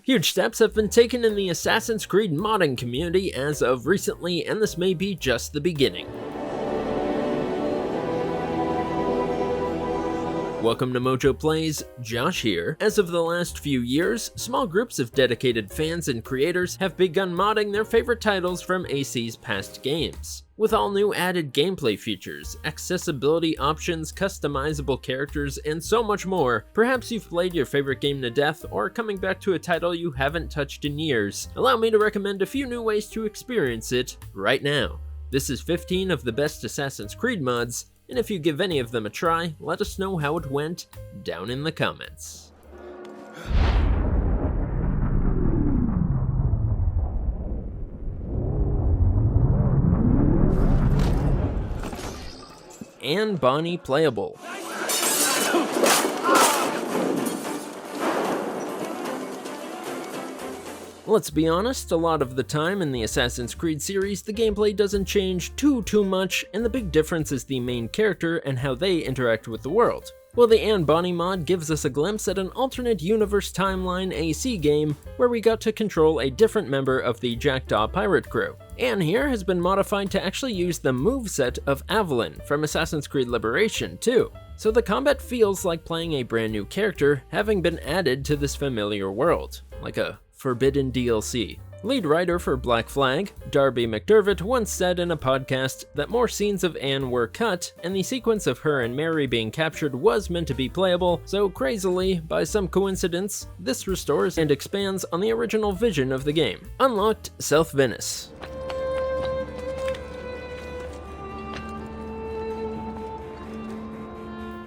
Huge steps have been taken in the Assassin's Creed modding community as of recently, and this may be just the beginning. Welcome to MojoPlays, Josh here. As of the last few years, small groups of dedicated fans and creators have begun modding their favorite titles from AC's past games. With all new added gameplay features, accessibility options, customizable characters, and so much more, perhaps you've played your favorite game to death or coming back to a title you haven't touched in years. Allow me to recommend a few new ways to experience it right now. This is 15 of the best Assassin's Creed mods, and if you give any of them a try, let us know how it went down in the comments. Anne Bonny playable. Let's be honest, a lot of the time in the Assassin's Creed series, the gameplay doesn't change too much, and the big difference is the main character and how they interact with the world. Well, the Anne Bonny mod gives us a glimpse at an alternate universe timeline AC game where we got to control a different member of the Jackdaw pirate crew. Anne here has been modified to actually use the moveset of Evelyn from Assassin's Creed Liberation too. So the combat feels like playing a brand new character having been added to this familiar world, like a forbidden DLC. Lead writer for Black Flag, Darby McDermott, once said in a podcast that more scenes of Anne were cut, and the sequence of her and Mary being captured was meant to be playable, so crazily, by some coincidence, this restores and expands on the original vision of the game. Unlocked South Venice.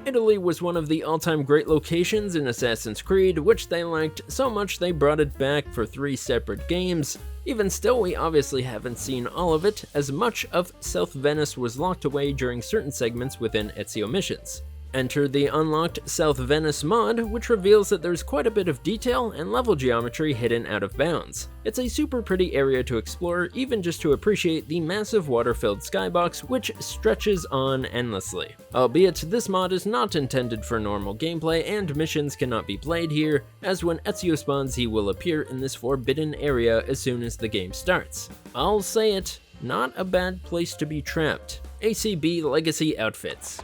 Italy was one of the all-time great locations in Assassin's Creed, which they liked so much they brought it back for 3 separate games. Even still, we obviously haven't seen all of it, as much of South Venice was locked away during certain segments within Ezio missions. Enter the unlocked South Venice mod, which reveals that there's quite a bit of detail and level geometry hidden out of bounds. It's a super pretty area to explore, even just to appreciate the massive water-filled skybox which stretches on endlessly. Albeit this mod is not intended for normal gameplay and missions cannot be played here, as when Ezio spawns he will appear in this forbidden area as soon as the game starts. I'll say it, not a bad place to be trapped. ACB Legacy outfits.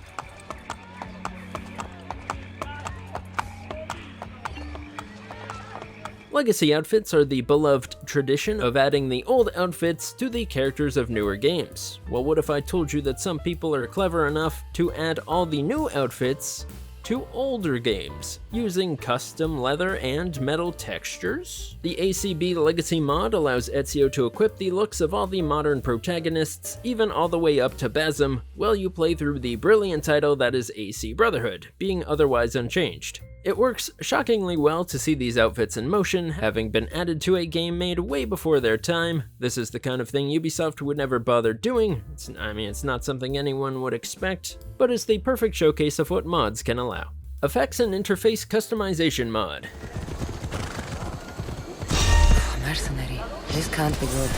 Legacy outfits are the beloved tradition of adding the old outfits to the characters of newer games. Well, what if I told you that some people are clever enough to add all the new outfits to older games, using custom leather and metal textures? The ACB Legacy mod allows Ezio to equip the looks of all the modern protagonists, even all the way up to Basim, while you play through the brilliant title that is AC Brotherhood, being otherwise unchanged. It works shockingly well to see these outfits in motion, having been added to a game made way before their time. This is the kind of thing Ubisoft would never bother doing. It's not something anyone would expect, but is the perfect showcase of what mods can allow. Effects and interface customization mod. Mercenary, this can't be good.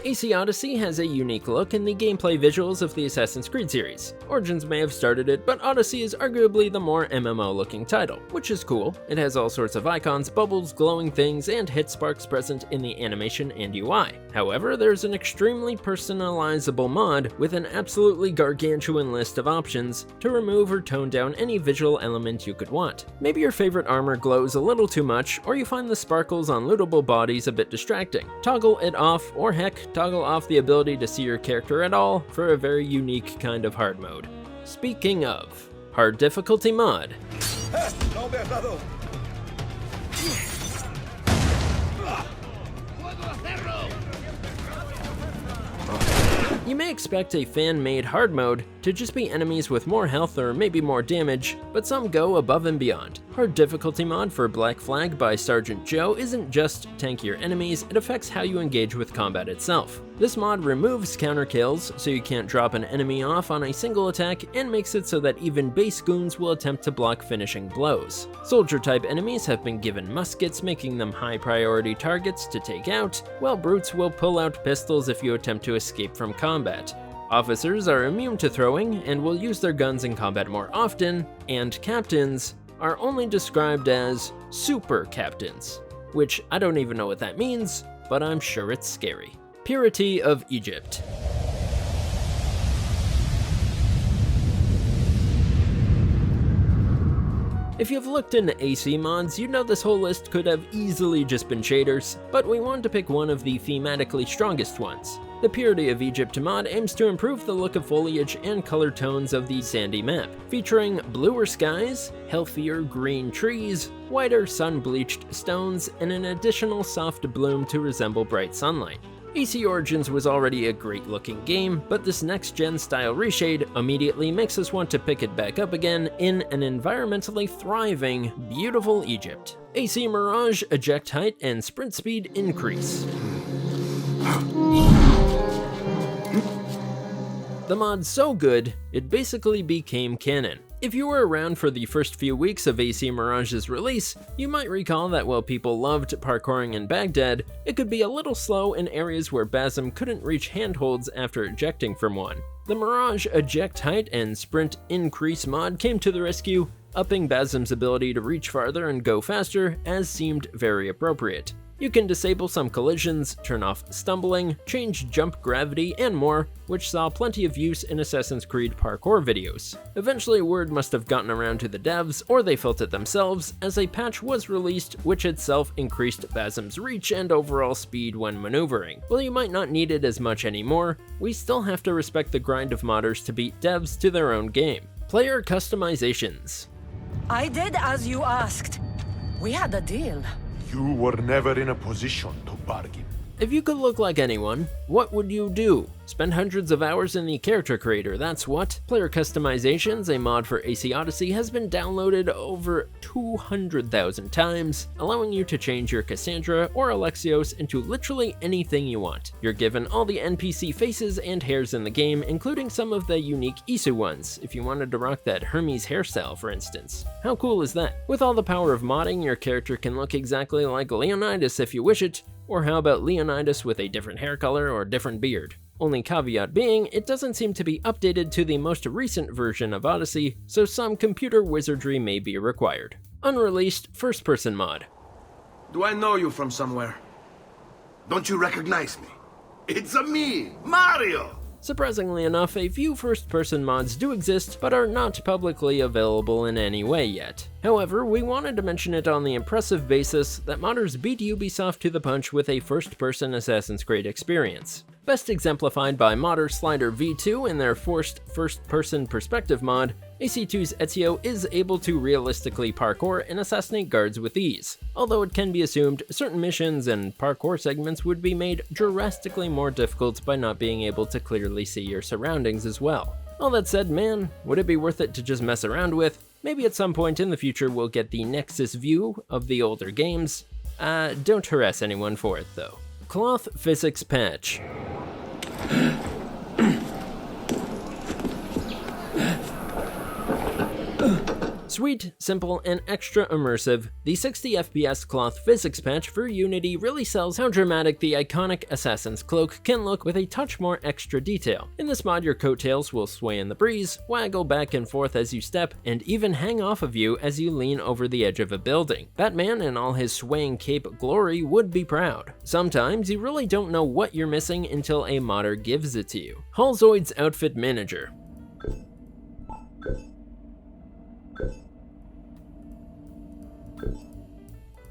AC Odyssey has a unique look in the gameplay visuals of the Assassin's Creed series. Origins may have started it, but Odyssey is arguably the more MMO-looking title, which is cool. It has all sorts of icons, bubbles, glowing things, and hit sparks present in the animation and UI. However, there's an extremely personalizable mod with an absolutely gargantuan list of options to remove or tone down any visual element you could want. Maybe your favorite armor glows a little too much, or you find the sparkles on lootable bodies a bit distracting. Toggle it off, or heck, toggle off the ability to see your character at all for a very unique kind of hard mode. Speaking of, hard difficulty mod. You may expect a fan-made hard mode to just be enemies with more health or maybe more damage, but some go above and beyond. Hard difficulty mod for Black Flag by Sergeant Joe isn't just tankier enemies, it affects how you engage with combat itself. This mod removes counter kills, so you can't drop an enemy off on a single attack, and makes it so that even base goons will attempt to block finishing blows. Soldier-type enemies have been given muskets, making them high-priority targets to take out, while brutes will pull out pistols if you attempt to escape from combat. Officers are immune to throwing, and will use their guns in combat more often, and captains are only described as super captains. which I don't even know what that means, but I'm sure it's scary. Purity of Egypt. If you've looked into AC mods, you know this whole list could have easily just been shaders, but we wanted to pick one of the thematically strongest ones. The Purity of Egypt mod aims to improve the look of foliage and color tones of the sandy map, featuring bluer skies, healthier green trees, whiter sun-bleached stones, and an additional soft bloom to resemble bright sunlight. AC Origins was already a great-looking game, but this next-gen style reshade immediately makes us want to pick it back up again in an environmentally thriving, beautiful Egypt. AC Mirage eject height and sprint speed increase. The mod's so good, it basically became canon. If you were around for the first few weeks of AC Mirage's release, you might recall that while people loved parkouring in Baghdad, it could be a little slow in areas where Basm couldn't reach handholds after ejecting from one. The Mirage eject height and sprint increase mod came to the rescue, upping Basm's ability to reach farther and go faster, as seemed very appropriate. You can disable some collisions, turn off stumbling, change jump gravity, and more, which saw plenty of use in Assassin's Creed parkour videos. Eventually word must have gotten around to the devs, or they felt it themselves, as a patch was released which itself increased Basm's reach and overall speed when maneuvering. While you might not need it as much anymore, we still have to respect the grind of modders to beat devs to their own game. Player customizations. I did as you asked. We had a deal. You were never in a position to bargain. If you could look like anyone, what would you do? Spend hundreds of hours in the character creator, that's what. Player Customizations, a mod for AC Odyssey, has been downloaded over 200,000 times, allowing you to change your Cassandra or Alexios into literally anything you want. You're given all the NPC faces and hairs in the game, including some of the unique Isu ones, if you wanted to rock that Hermes hairstyle for instance. How cool is that? With all the power of modding, your character can look exactly like Leonidas if you wish it, or how about Leonidas with a different hair color or different beard? Only caveat being, it doesn't seem to be updated to the most recent version of Odyssey, so some computer wizardry may be required. Unreleased first-person mod. Do I know you from somewhere? Don't you recognize me? It's me, Mario! Surprisingly enough, a few first-person mods do exist, but are not publicly available in any way yet. However, we wanted to mention it on the impressive basis that modders beat Ubisoft to the punch with a first-person Assassin's Creed experience. Best exemplified by modder Slider V2 in their forced first-person perspective mod, AC2's Ezio is able to realistically parkour and assassinate guards with ease, although it can be assumed certain missions and parkour segments would be made drastically more difficult by not being able to clearly see your surroundings as well. All that said, man, would it be worth it to just mess around with? Maybe at some point in the future we'll get the Nexus view of the older games. Don't harass anyone for it though. Cloth Physics Patch. Sweet, simple, and extra immersive, the 60 FPS cloth physics patch for Unity really sells how dramatic the iconic Assassin's cloak can look with a touch more extra detail. In this mod, your coattails will sway in the breeze, waggle back and forth as you step, and even hang off of you as you lean over the edge of a building. Batman in all his swaying cape glory would be proud. Sometimes you really don't know what you're missing until a modder gives it to you. Halzoid's Outfit Manager.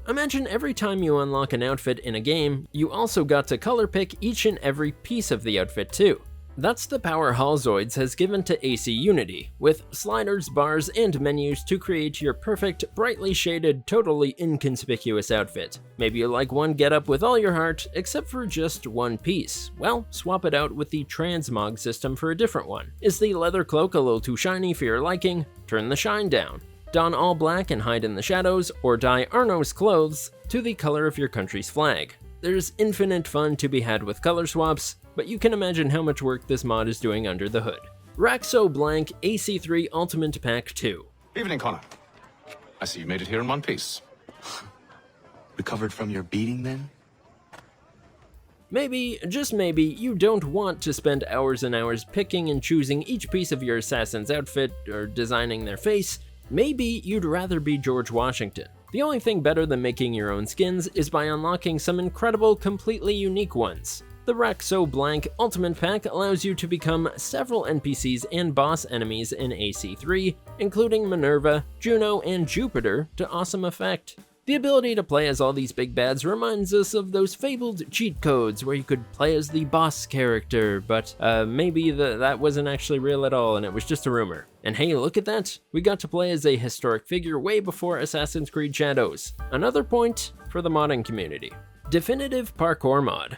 Imagine every time you unlock an outfit in a game, you also got to color pick each and every piece of the outfit too. That's the power Halzoids has given to AC Unity, with sliders, bars, and menus to create your perfect, brightly shaded, totally inconspicuous outfit. Maybe you like one getup with all your heart, except for just one piece. Well, swap it out with the transmog system for a different one. Is the leather cloak a little too shiny for your liking? Turn the shine down. Don all black and hide in the shadows, or dye Arno's clothes to the color of your country's flag. There's infinite fun to be had with color swaps, but you can imagine how much work this mod is doing under the hood. RxoBlank AC3 Ultimate Pack 2. Evening, Connor. I see you made it here in one piece. Recovered from your beating, then? Maybe, just maybe, you don't want to spend hours and hours picking and choosing each piece of your assassin's outfit or designing their face. Maybe you'd rather be George Washington. The only thing better than making your own skins is by unlocking some incredible, completely unique ones. The RxoBlank Ultimate Pack allows you to become several NPCs and boss enemies in AC3, including Minerva, Juno, and Jupiter to awesome effect. The ability to play as all these big bads reminds us of those fabled cheat codes where you could play as the boss character, but maybe that wasn't actually real at all and it was just a rumor. And hey, look at that! We got to play as a historic figure way before Assassin's Creed Shadows. Another point for the modding community. Definitive Parkour Mod.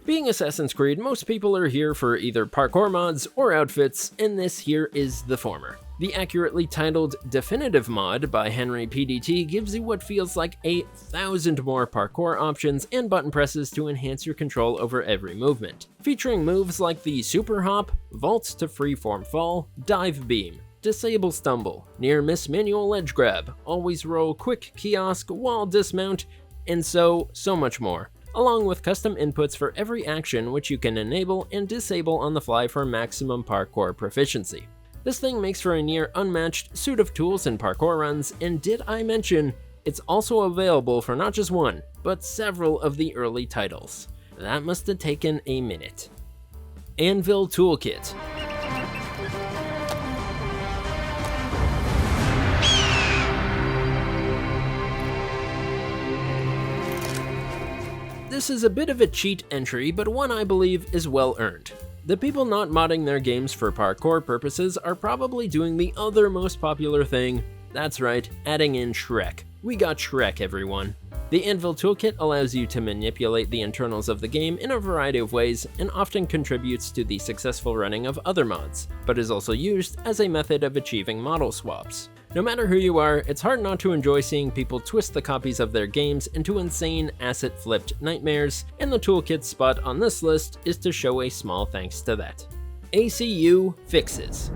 Being Assassin's Creed, most people are here for either parkour mods or outfits, and this here is the former. The accurately titled Definitive Mod by Henry PDT gives you what feels like 1,000 more parkour options and button presses to enhance your control over every movement, featuring moves like the Super Hop, Vault to Freeform Fall, Dive Beam, Disable Stumble, Near Miss Manual Edge Grab, Always Roll Quick Kiosk, Wall Dismount, and so much more, along with custom inputs for every action which you can enable and disable on the fly for maximum parkour proficiency. This thing makes for a near unmatched suite of tools and parkour runs, and did I mention, it's also available for not just one, but several of the early titles. That must have taken a minute. Anvil Toolkit. This is a bit of a cheat entry, but one I believe is well earned. The people not modding their games for parkour purposes are probably doing the other most popular thing. That's right, adding in Shrek. We got Shrek, everyone. The Anvil Toolkit allows you to manipulate the internals of the game in a variety of ways and often contributes to the successful running of other mods, but is also used as a method of achieving model swaps. No matter who you are, it's hard not to enjoy seeing people twist the copies of their games into insane asset-flipped nightmares, and the toolkit's spot on this list is to show a small thanks to that. ACUfixes.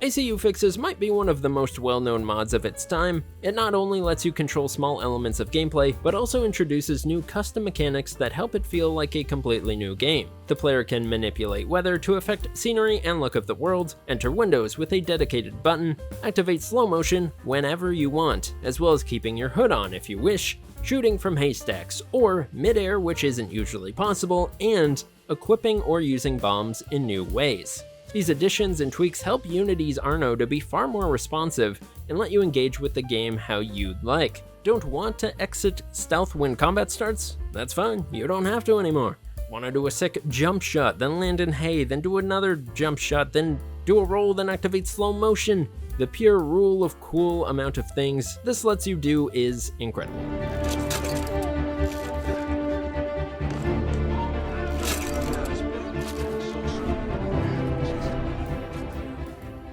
ACUfixes might be one of the most well-known mods of its time. It not only lets you control small elements of gameplay, but also introduces new custom mechanics that help it feel like a completely new game. The player can manipulate weather to affect scenery and look of the world, enter windows with a dedicated button, activate slow motion whenever you want, as well as keeping your hood on if you wish, shooting from haystacks or midair, which isn't usually possible, and equipping or using bombs in new ways. These additions and tweaks help Unity's Arno to be far more responsive and let you engage with the game how you'd like. Don't want to exit stealth when combat starts? That's fine, you don't have to anymore. Want to do a sick jump shot, then land in hay, then do another jump shot, then do a roll, then activate slow motion? The pure rule of cool amount of things this lets you do is incredible.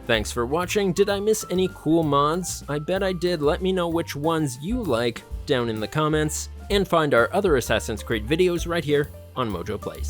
Thanks for watching. Did I miss any cool mods? I bet I did. Let me know which ones you like down in the comments, and find our other Assassin's Creed videos right here on MojoPlays.